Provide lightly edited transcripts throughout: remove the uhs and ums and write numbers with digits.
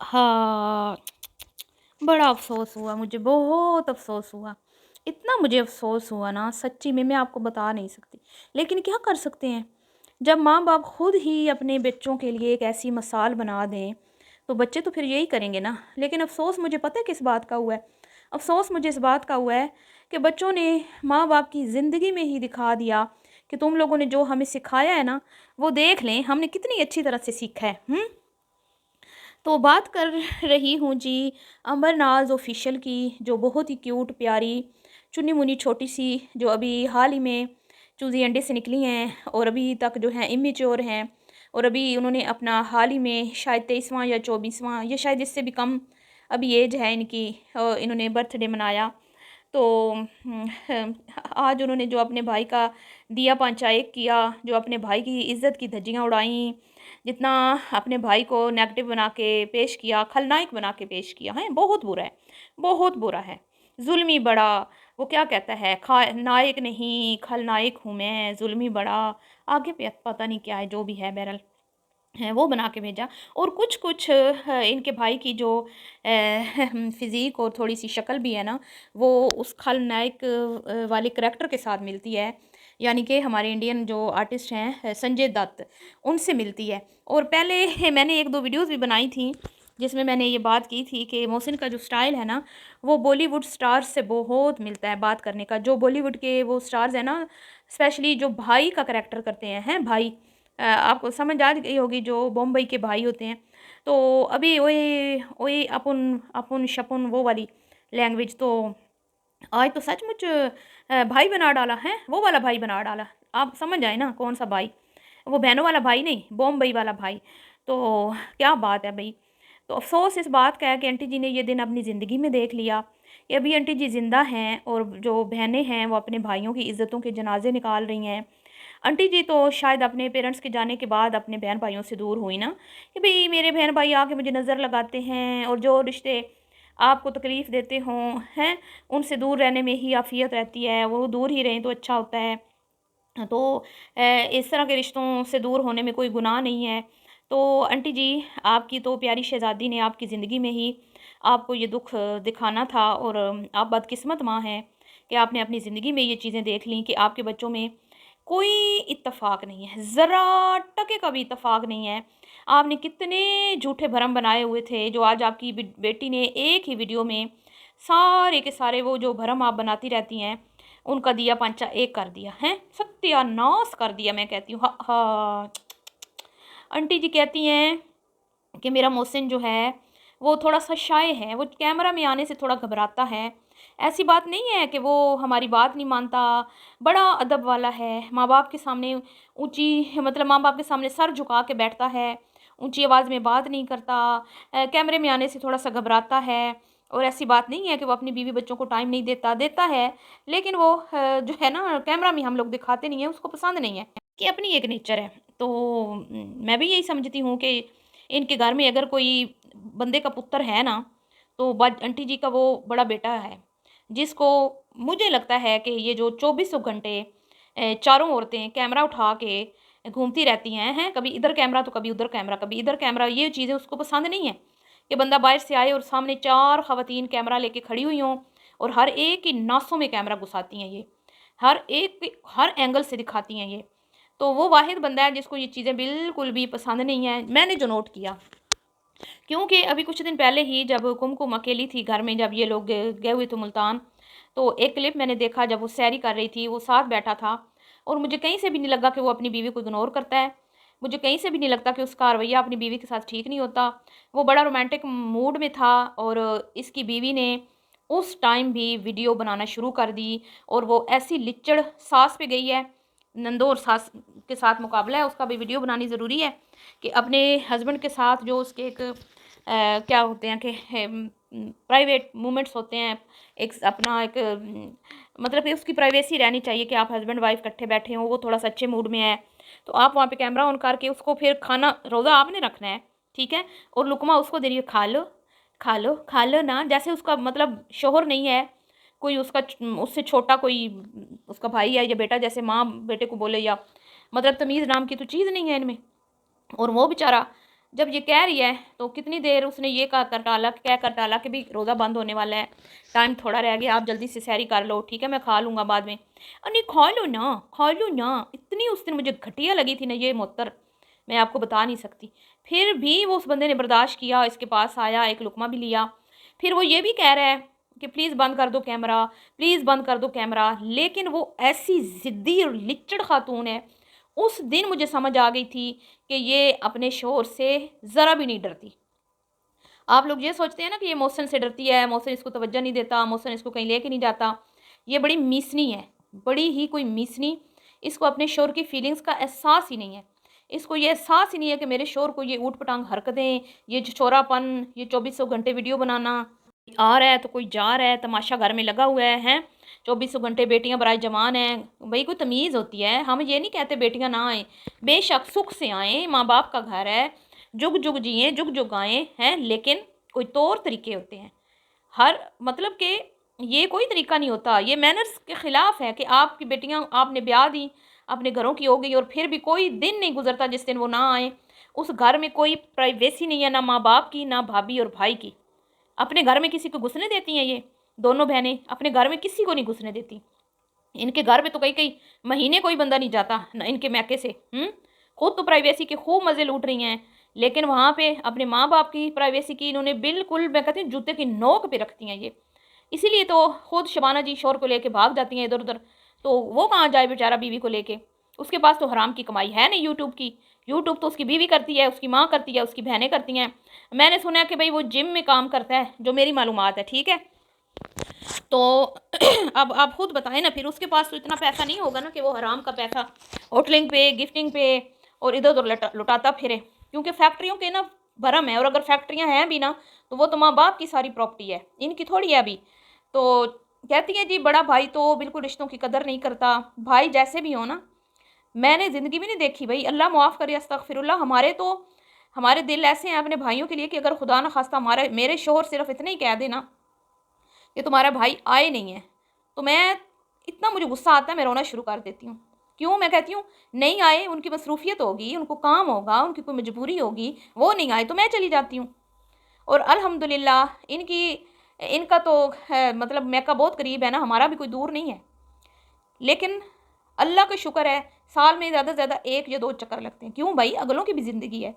हाँ, बड़ा अफ़सोस हुआ मुझे, बहुत अफ़सोस हुआ। इतना मुझे अफ़सोस हुआ ना सच्ची में मैं आपको बता नहीं सकती। लेकिन क्या कर सकते हैं, जब माँ-बाप खुद ही अपने बच्चों के लिए एक ऐसी मिसाल बना दें, तो बच्चे तो फिर यही करेंगे ना। लेकिन अफ़सोस मुझे पता है किस बात का हुआ है? अफ़सोस मुझे इस बात का हुआ है कि बच्चों ने माँ-बाप की ज़िंदगी में ही दिखा दिया कि तुम लोगों ने जो हमें सिखाया है ना, वो देख लें हमने कितनी अच्छी तरह से सीखा है। हुँ? तो बात कर रही हूँ जी अमरनाज़ ऑफ़िशियल की, जो बहुत ही क्यूट प्यारी चुन्नी-मुन्नी छोटी-सी, जो अभी हाल ही में चूज़ी अंडे से निकली हैं और अभी तक जो हैं इमैच्योर हैं, और अभी उन्होंने अपना हाल ही में शायद 23वाँ या 24वाँ या शायद इससे भी कम अभी एज है इनकी, इन्होंने बर्थडे मनाया। तो आज उन्होंने जो अपने भाई का दिया पांचा एक किया, जो अपने भाई की इज़्ज़त की धज्जियाँ उड़ाईं, जितना अपने भाई को नेगेटिव बना के पेश किया, खलनायक बना के पेश किया है, बहुत बुरा है, बहुत बुरा है। ज़ुल्मी बड़ा, वो क्या कहता है, खा नायक नहीं खलनायक हूँ मैं, ज़ुल्मी बड़ा, आगे पता नहीं क्या है, जो भी है बहरहाल। हैं वो बना के भेजा। और कुछ-कुछ इनके भाई की जो फ़िज़ीक और थोड़ी-सी शक्ल भी है ना, वो उस खलनायक वाले करैक्टर के साथ मिलती है। यानी कि हमारे इंडियन जो आर्टिस्ट हैं संजय दत्त, उनसे मिलती है। और पहले मैंने 1-2 वीडियोज़ भी बनाई थी, जिसमें मैंने ये बात की थी कि मोहसिन का जो स्टाइल है ना, वो बॉलीवुड स्टार्स से बहुत मिलता है बात करने का। जो बॉलीवुड के वो स्टार्स हैं ना, स्पेशली जो भाई का करैक्टर करते हैं भाई, आपको समझ आ गई होगी, जो बॉम्बई के भाई होते हैं। तो अभी ओए ओए अपुन अपुन शपुन वो वाली लैंग्वेज, तो आज तो सचमुच भाई बना डाला है, वो वाला भाई बना डाला। आप समझ आए ना कौन सा भाई, वो बहनों वाला भाई नहीं, बॉम्बई वाला भाई। तो क्या बात है भई। तो अफ़सोस इस बात का है कि आंटी जी ने ये दिन अपनी ज़िंदगी में देख लिया कि अभी आंटी जी ज़िंदा हैं और जो बहनें हैं वो अपने भाइयों की इज़्ज़तों के जनाज़े निकाल रही हैं। आंटी जी तो शायद अपने पेरेंट्स के जाने के बाद अपने बहन भाइयों से दूर हुई ना, कि भई मेरे बहन भाई आके मुझे नज़र लगाते हैं और जो रिश्ते आपको तकलीफ़ देते हों, हैं, उनसे दूर रहने में ही आफ़ियत रहती है, वो दूर ही रहें तो अच्छा होता है। तो इस तरह के रिश्तों से दूर होने में कोई गुनाह नहीं है। तो आंटी जी, आपकी तो प्यारी शहज़ादी ने आपकी ज़िंदगी में ही आपको ये दुःख दिखाना था, और आप बदकिस्मत माँ हैं कि आपने अपनी ज़िंदगी में ये चीज़ें देख लीं कि आपके बच्चों में कोई इत्तेफ़ाक नहीं है, ज़रा टके का भी इत्तेफ़ाक नहीं है। आपने कितने झूठे भरम बनाए हुए थे, जो आज आपकी बेटी ने एक ही वीडियो में सारे के सारे वो जो भरम आप बनाती रहती हैं, उनका दिया पंचा एक कर दिया, हैं? सत्यानाश कर दिया मैं कहती हूँ। हा आंटी जी कहती हैं कि मेरा मोहसिन जो है, वो थोड़ा-सा शाय है, वो कैमरा में आने से थोड़ा घबराता है। ऐसी बात नहीं है कि वो हमारी बात नहीं मानता, बड़ा अदब वाला है, माँ-बाप के सामने ऊँची मतलब माँ-बाप के सामने सर झुका के बैठता है, ऊँची आवाज़ में बात नहीं करता, कैमरे में आने से थोड़ा-सा घबराता है। और ऐसी बात नहीं है कि वो अपनी बीवी-बच्चों को टाइम नहीं देता, देता है, लेकिन वो जो है ना कैमरा में हम लोग दिखाते नहीं हैं, उसको पसंद नहीं है, कि अपनी एक नेचर है। तो मैं भी यही समझती हूँ कि इनके घर में अगर कोई बंदे का पुत्र है ना, तो बज आंटी जी का वो बड़ा बेटा है, जिसको मुझे लगता है कि ये जो चौबीसों घंटे चारों औरतें कैमरा उठा के घूमती रहती हैं, कभी इधर कैमरा तो कभी उधर कैमरा, कभी इधर कैमरा, ये चीज़ें उसको पसंद नहीं है कि बंदा बाहर से आए और सामने 4 ख़वातीन कैमरा लेके खड़ी हुई हों और हर एक की नासों में कैमरा घुसाती हैं ये, हर एक के हर एंगल से दिखाती हैं ये। तो वो वाहिद बंदा है जिसको ये चीज़ें बिल्कुल भी पसंद नहीं है, मैंने जो नोट किया। क्योंकि अभी कुछ दिन पहले ही जब कुमकुम अकेली थी घर में, जब ये लोग गए हुए थे मुल्तान, तो एक क्लिप मैंने देखा जब वो सैरी कर रही थी, वो साथ बैठा था, और मुझे कहीं से भी नहीं लगा कि वो अपनी बीवी को इग्नोर करता है। मुझे कहीं से भी नहीं लगता कि उसका रवैया अपनी बीवी के साथ ठीक नहीं होता। वो बड़ा रोमांटिक मूड में था, और इसकी बीवी ने उस टाइम भी वीडियो बनाना शुरू कर दी, और वो ऐसी लिच्चड़ सास पे गई है, नंदों और सास के साथ मुकाबला है उसका भी, वीडियो बनानी ज़रूरी है कि अपने हस्बैंड के साथ जो उसके एक क्या होते हैं कि प्राइवेट मोमेंट्स होते हैं, एक अपना एक मतलब कि उसकी प्राइवेसी रहनी चाहिए कि आप हस्बैंड वाइफ इकट्ठे बैठे हों, वो थोड़ा सा अच्छे मूड में है, तो आप वहाँ पे कैमरा ऑन करके उसको फिर खाना रोज़ा आपने रखना है, ठीक है, और लुकमा उसको दे रही है, खा लो खा लो खा लो ना, जैसे उसका मतलब शोहर नहीं है, कोई उसका उससे छोटा कोई उसका भाई है या बेटा, जैसे माँ बेटे को बोले, या मतलब तमीज़ नाम की तो चीज़ नहीं है इनमें। और वो बेचारा जब ये कह रही है तो कितनी देर उसने ये कह कर टाला कि भाई रोज़ा बंद होने वाला है, टाइम थोड़ा रह गया, आप जल्दी से सैरी कर लो, ठीक है मैं खा लूँगा बाद में। अरे खा लो ना, खा लो ना। इतनी उस दिन मुझे घटिया लगी थी ना ये मुअत्तर, मैं आपको बता नहीं सकती। फिर भी वो उस बंदे ने बर्दाश्त किया, इसके पास आया, एक लुकमा भी लिया। फिर वो ये भी कह रहा है कि प्लीज़ बंद कर दो कैमरा, प्लीज़ बंद कर दो कैमरा। लेकिन वो ऐसी ज़िद्दी और लिच्चड़ खातून है, उस दिन मुझे समझ आ गई थी कि ये अपने शोहर से ज़रा भी नहीं डरती। आप लोग ये सोचते हैं ना कि ये मोहसिन से डरती है, मोहसिन इसको तवज्जो नहीं देता, मोहसिन इसको कहीं लेके नहीं जाता। ये बड़ी मीसनी है, बड़ी ही कोई मीसनी। इसको अपने शोहर की फीलिंग्स का एहसास ही नहीं है। इसको ये एहसास ही नहीं है कि मेरे शोहर को ये ऊट-पटांग हरकतें, ये जो चौरापन, ये चौबीसों घंटे वीडियो बनाना, आ रहा है तो कोई जा रहा है, तमाशा घर में लगा हुआ है, हैं? चौबीसों घंटे बेटियां बराए जमान हैं। भाई कोई तमीज़ होती है। हम ये नहीं कहते बेटियां ना आएँ, बेशक सुख से आएँ, माँ बाप का घर है, जुग जुग जिएँ, जुग जुग आएँ, हैं? लेकिन कोई तौर तरीके होते हैं। हर मतलब कि ये कोई तरीका नहीं होता, ये मैनर्स के ख़िलाफ़ है कि आपकी बेटियां आपने ब्याह दी, अपने घरों की हो गई और फिर भी कोई दिन नहीं गुजरता जिस दिन वो ना आएँ। उस घर में कोई प्राइवेसी नहीं है, ना माँ बाप की, ना भाभी और भाई की। अपने घर में किसी को घुसने देती हैं ये दोनों बहनें? अपने घर में किसी को नहीं घुसने देती। इनके घर पे तो कई कई महीने कोई बंदा नहीं जाता ना इनके मैके से। खुद तो प्राइवेसी के खूब मज़े लूट रही हैं, लेकिन वहाँ पे अपने माँ बाप की प्राइवेसी की इन्होंने बिल्कुल, मैं कहती हूँ, जूते की नोक पे रखती हैं ये। इसीलिए तो खुद शबाना जी शोर को लेके भाग जाती हैं इधर उधर। तो वो कहाँ जाए बेचारा बीवी को लेके? उसके पास तो हराम की कमाई है नहीं यूट्यूब की। यूट्यूब तो उसकी बीवी करती है, उसकी माँ करती है, उसकी बहनें करती हैं। मैंने सुना है कि भाई वो जिम में काम करता है, जो मेरी मालूमात है, ठीक है। तो अब आप खुद बताएं ना, फिर उसके पास तो इतना पैसा नहीं होगा ना कि वो हराम का पैसा होटलिंग पे, गिफ्टिंग पे और इधर उधर लुटाता फिरे, क्योंकि फैक्ट्रियों के ना भरम है। और अगर फैक्ट्रियां हैं भी ना तो वो तो माँ बाप की सारी प्रॉपर्टी है, इनकी थोड़ी है अभी। तो कहती है जी बड़ा भाई तो बिल्कुल रिश्तों की कदर नहीं करता। भाई जैसे भी हो ना, मैंने ज़िंदगी में नहीं देखी भाई, अल्लाह मुआफ़ करे, अस्तगफिरुल्लाह, हमारे दिल ऐसे हैं अपने भाइयों के लिए कि अगर खुदा न खास्ता हमारे मेरे शोहर सिर्फ इतने ही कह देना कि तुम्हारा भाई आए नहीं है, तो मैं इतना मुझे गुस्सा आता है, मैं रोना शुरू कर देती हूँ। क्यों? मैं कहती हूँ नहीं आए, उनकी मसरूफियत होगी, उनको काम होगा, उनकी कोई मजबूरी होगी, वो नहीं आए तो मैं चली जाती हूँ। और अल्हम्दुलिल्लाह इनका तो मतलब मैका बहुत करीब है ना, हमारा भी कोई दूर नहीं है। लेकिन अल्लाह का शुक्र है, साल में ज़्यादा से ज़्यादा 1 या 2 चक्कर लगते हैं। क्यों भाई? अगलों की भी ज़िंदगी है,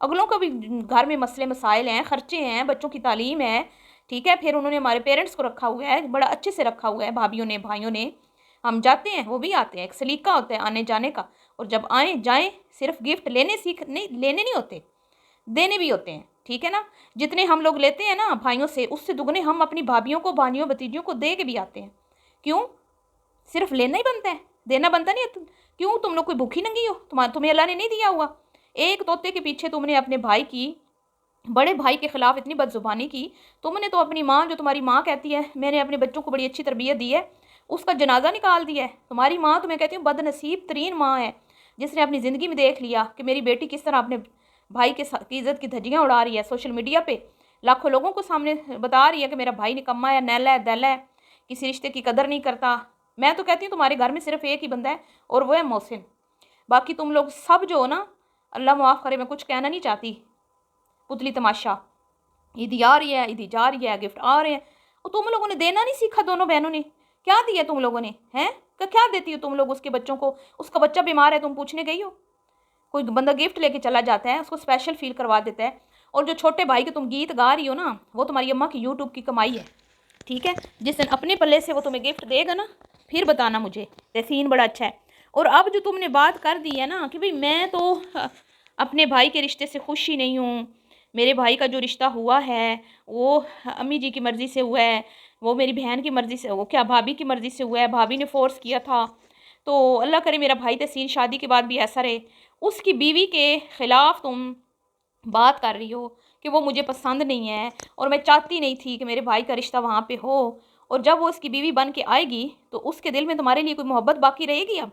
अगलों का भी घर में मसले मसाइल हैं, ख़र्चे हैं, बच्चों की तालीम है, ठीक है। फिर उन्होंने हमारे पेरेंट्स को रखा हुआ है, बड़ा अच्छे से रखा हुआ है, भाभियों ने, भाइयों ने। हम जाते हैं, वो भी आते हैं, एक सलीका होता है आने जाने का। और जब आएँ जाएँ, सिर्फ गिफ्ट लेने नहीं होते, देने भी होते हैं, ठीक है ना। जितने हम लोग लेते हैं ना भाइयों से, उससे दुगने हम अपनी भाभियों को, भानियों, भतीजियों को दे के भी आते हैं। क्यों? सिर्फ लेना ही बनता है, देना बनता नहीं है। क्यों? तुम लोग कोई भूखी नंगी हो? तुम्हें अल्लाह ने नहीं दिया हुआ? एक तोते के पीछे तुमने अपने भाई की, बड़े भाई के खिलाफ इतनी बदजुबानी की। तुमने तो अपनी माँ, जो तुम्हारी माँ कहती है मैंने अपने बच्चों को बड़ी अच्छी तरबियत दी है, उसका जनाजा निकाल दिया है। तुम्हारी माँ तो मैं कहती हूँ बदनसीब तरीन माँ है, जिसने अपनी ज़िंदगी में देख लिया कि मेरी बेटी किस तरह अपने भाई की इज़्ज़त की धज्जियाँ उड़ा रही है, सोशल मीडिया पे लाखों लोगों को सामने बता रही है कि मेरा भाई निकम्मा है, नैला है, दैला है, किसी रिश्ते की कदर नहीं करता। मैं तो कहती हूँ तुम्हारे घर में सिर्फ एक ही बंदा है और वो है मोहसिन। बाकी तुम लोग सब जो हो ना, अल्लाह मुआफ़ करे, मैं कुछ कहना नहीं चाहती, पुतली तमाशा। ईदी आ रही है, ईदी जा रही है, गिफ्ट आ रहे हैं, और तुम लोगों ने देना नहीं सीखा। दोनों बहनों ने क्या दिया तुम लोगों ने? हैं क्या देती हो तुम लोग उसके बच्चों को? उसका बच्चा बीमार है, तुम पूछने गई हो? कोई बंदा गिफ्ट लेके चला जाता है, उसको स्पेशल फील करवा देता है। और जो छोटे भाई के तुम गीत गा रही हो ना, वो तुम्हारी अम्मा की यूट्यूब की कमाई है, ठीक है। जिस दिन अपने पल्ले से वो तुम्हें गिफ्ट देगा ना, फिर बताना मुझे, सीन बड़ा अच्छा है। और अब जो तुमने बात कर दी है ना कि भाई मैं तो अपने भाई के रिश्ते से खुश ही नहीं हूँ, मेरे भाई का जो रिश्ता हुआ है वो अम्मी जी की मर्ज़ी से हुआ है, वो मेरी बहन की मर्ज़ी से, वो क्या भाभी की मर्ज़ी से हुआ है, भाभी ने फ़ोर्स किया था। तो अल्लाह करे मेरा भाई तहसीन शादी के बाद भी ऐसा रहे। उसकी बीवी के ख़िलाफ़ तुम बात कर रही हो कि वो मुझे पसंद नहीं है और मैं चाहती नहीं थी कि मेरे भाई का रिश्ता वहाँ पे हो। और जब वो उसकी बीवी बन के आएगी तो उसके दिल में तुम्हारे लिए कोई मोहब्बत बाकी रहेगी? अब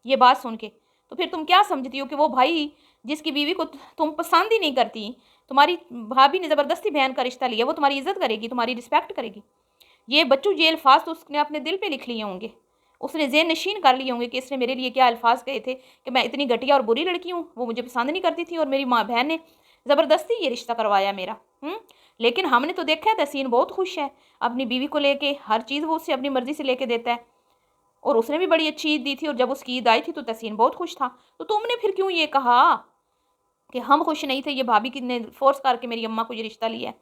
ये बात सुन के तो फिर तुम क्या समझती हो कि वो भाई जिसकी बीवी को तुम पसंद ही नहीं करती, तुम्हारी भाभी ने ज़बरदस्ती बहन का रिश्ता लिया, वो तुम्हारी इज़्ज़त करेगी, तुम्हारी रिस्पेक्ट करेगी? ये बच्चों, ये अल्फाज तो उसने अपने दिल पे लिख लिए होंगे, उसने ज़हन नशीन कर लिए होंगे कि इसने मेरे लिए क्या अल्फाज कहे थे कि मैं इतनी घटिया और बुरी लड़की हूँ, वो मुझे पसंद नहीं करती थी और मेरी माँ बहन ने ज़बरदस्ती ये रिश्ता करवाया मेरा। लेकिन हमने तो देखा है तहसीन बहुत खुश है अपनी बीवी को लेके, हर चीज़ वो उससे अपनी मर्ज़ी से लेके देता है, और उसने भी बड़ी अच्छी ईद दी थी, और जब उसकी ईद आई थी तो तहसीन बहुत खुश था। तो तुमने फिर क्यों ये कहा कि हम खुश नहीं थे, ये भाभी की ने फ़ोर्स करके मेरी अम्मा को ये रिश्ता लिया है,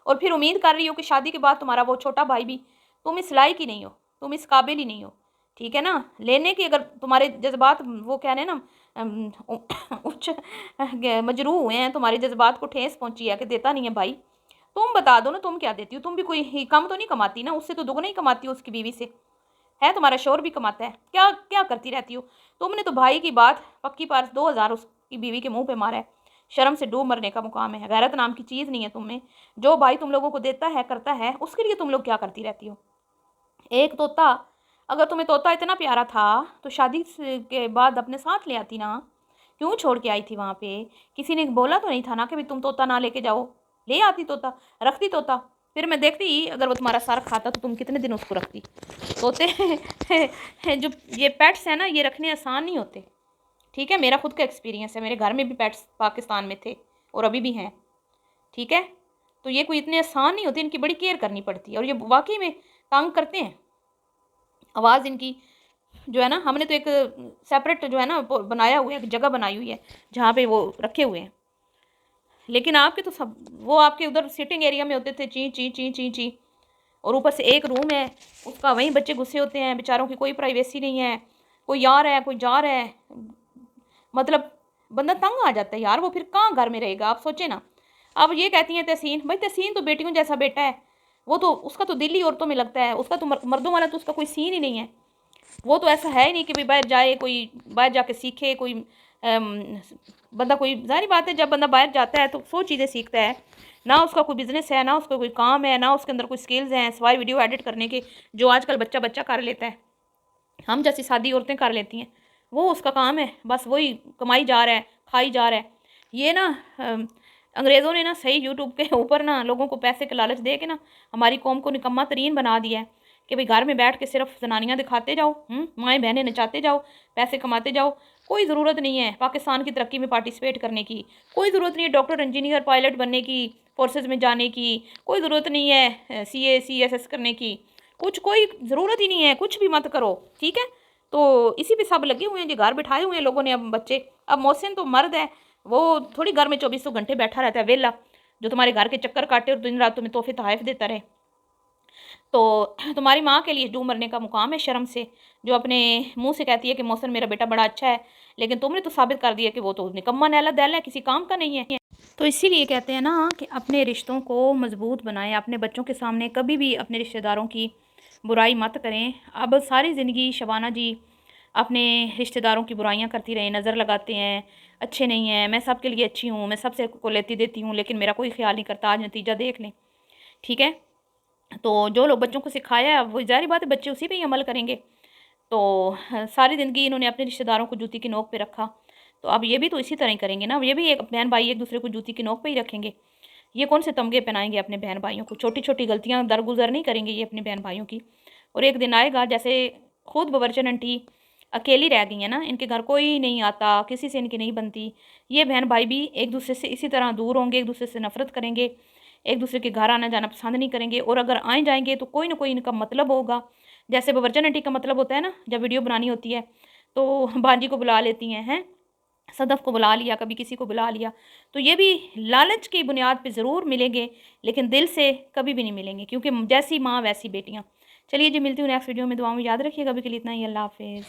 और फिर उम्मीद कर रही हो कि शादी के बाद तुम्हारा वो छोटा भाई भी, तुम इस लायक ही नहीं हो, तुम इस काबिल ही नहीं हो, ठीक है ना, लेने की। अगर तुम्हारे जज्बात वो कह रहे हैं ना उच्च मजरूह हुए हैं, तुम्हारे जज्बात को ठेस पहुंची है कि देता नहीं है भाई, तुम बता दो ना तुम क्या देती हो। तुम भी कोई कम तो नहीं कमाती ना, उससे तो दुगना ही कमाती हो उसकी बीवी से, है तुम्हारा शोर भी कमाता है, क्या क्या करती रहती हो। तुमने तो भाई की बात पक्की पार 2,000 उसकी बीवी के मुंह पे मारा है। शर्म से डूब मरने का मुकाम है, गैरत नाम की चीज़ नहीं है तुम में। जो भाई तुम लोगों को देता है करता है, उसके लिए तुम लोग क्या करती रहती हो। एक तोता, अगर तुम्हें तोता इतना प्यारा था तो शादी के बाद अपने साथ ले आती ना, क्यों छोड़ के आई थी वहाँ पे। किसी ने बोला तो नहीं था ना कि भाई तुम तोता ना लेके जाओ, ले आती तोता, रखती तोता। फिर मैं देखती अगर वो तुम्हारा सर खाता तो तुम कितने दिन उसको रखती। तोते जो ये पेट्स हैं ना, ये रखने आसान नहीं होते, ठीक है। मेरा खुद का एक्सपीरियंस है, मेरे घर में भी पेट्स पाकिस्तान में थे और अभी भी हैं, ठीक है। तो ये कोई इतने आसान नहीं होते, इनकी बड़ी केयर करनी पड़ती है, और ये वाकई में तंग करते हैं। आवाज़ इनकी जो है ना, हमने तो एक सेपरेट जो है ना बनाया हुआ है, एक जगह बनाई हुई है जहाँ पे वो रखे हुए हैं। लेकिन आपके तो सब वो आपके उधर सिटिंग एरिया में होते थे, ची ची ची ची ची, और ऊपर से एक रूम है उसका, वहीं बच्चे घुसे होते हैं बेचारों की, कोई प्राइवेसी नहीं है, कोई आ रहा है कोई जा रहा है, मतलब बंदा तंग आ जाता है यार। वो फिर कहाँ घर में रहेगा, आप सोचे ना। अब ये कहती हैं तहसीन, भाई तहसीन तो बेटियों जैसा बेटा है, वो तो उसका तो दिल ही औरतों में लगता है, उसका तो मर्दों वाला तो उसका कोई सीन ही नहीं है। वो तो ऐसा है ही नहीं कि भाई बाहर जाए, कोई बाहर जाके सीखे, कोई बंदा, कोई जाहिर बात है जब बंदा बाहर जाता है तो 100 चीज़ें सीखता है ना। उसका कोई बिजनेस है ना, उसका कोई काम है ना, उसके अंदर कोई स्किल्स हैं सिवाय वीडियो एडिट करने के, जो आजकल बच्चा बच्चा कर लेता है, हम जैसी सादी औरतें कर लेती हैं। वो उसका काम है, बस वही कमाई जा रहा है, खाई जा रहा है। ये ना अंग्रेज़ों ने ना सही यूट्यूब के ऊपर ना लोगों को पैसे के लालच दे के ना हमारी कौम को निकम्मा तरीन बना दिया है कि भाई घर में बैठ के सिर्फ जनानियाँ दिखाते जाओ, माएँ बहनें नचाते जाओ, पैसे कमाते जाओ। कोई ज़रूरत नहीं है पाकिस्तान की तरक्की में पार्टिसिपेट करने की, कोई ज़रूरत नहीं है डॉक्टर इंजीनियर पायलट बनने की, फोर्सेज में जाने की, कोई ज़रूरत नहीं है CA CSS करने की, कुछ कोई ज़रूरत ही नहीं है, कुछ भी मत करो, ठीक है। तो इसी पे सब लगे हुए हैं, जो घर बिठाए हुए हैं लोगों ने अब बच्चे। अब मोहसिन तो मर्द है, वो थोड़ी घर में 24 घंटे बैठा रहता है वेला, जो तुम्हारे घर के चक्कर काटे और दिन रात तुम्हें तोहफे तोहफ़ देता रहे। तो तुम्हारी माँ के लिए डूब मरने का मुकाम है शर्म से, जो अपने मुंह से कहती है कि मोहसिन मेरा बेटा बड़ा अच्छा है, लेकिन तुमने तो साबित कर दिया कि वो तो निकम्मा नैला दैला है, किसी काम का नहीं है। तो इसीलिए कहते हैं ना कि अपने रिश्तों को मजबूत बनाएं, अपने बच्चों के सामने कभी भी अपने रिश्तेदारों की बुराई मत करें। अब सारी ज़िंदगी शबाना जी अपने रिश्तेदारों की बुराइयां करती रहे, नज़र लगाते हैं, अच्छे नहीं हैं, मैं सबके लिए अच्छी हूँ, मैं सबसे को लेती देती हूँ, लेकिन मेरा कोई ख्याल नहीं करता। आज नतीजा देख लें, ठीक है। तो जो लोग बच्चों को सिखाया वो जाहिर बात है बच्चे उसी पे ही अमल करेंगे। तो सारी ज़िंदगी इन्होंने अपने रिश्तेदारों को जूती की नोक पे रखा, तो अब ये भी तो इसी तरह ही करेंगे ना। ये भी एक बहन भाई एक दूसरे को जूती की नोक पे ही रखेंगे। ये कौन से तमगे पहनाएंगे अपने बहन भाइयों को, छोटी छोटी गलतियाँ दरगुजर नहीं करेंगे ये अपने बहन भाइयों की। और एक दिन आएगा, जैसे खुद बवर्चन आंटी अकेली रह गई है ना, इनके घर कोई नहीं आता, किसी से इनकी नहीं बनती, ये बहन भाई भी एक दूसरे से इसी तरह दूर होंगे, एक दूसरे से नफरत करेंगे, एक दूसरे के घर आना जाना पसंद नहीं करेंगे, और अगर आए जाएंगे तो कोई ना कोई इनका मतलब होगा। जैसे बवर्चन आंटी का मतलब होता है ना, जब वीडियो बनानी होती है तो भांजी को बुला लेती हैं, सदफ को बुला लिया, कभी किसी को बुला लिया। तो ये भी लालच की बुनियाद पे ज़रूर मिलेंगे, लेकिन दिल से कभी भी नहीं मिलेंगे, क्योंकि जैसी माँ वैसी बेटियाँ। चलिए जी, मिलती हूँ नेक्स्ट वीडियो में, दुआ में याद रखिएगा। अभी के लिए इतना ही, अल्लाह हाफिज़।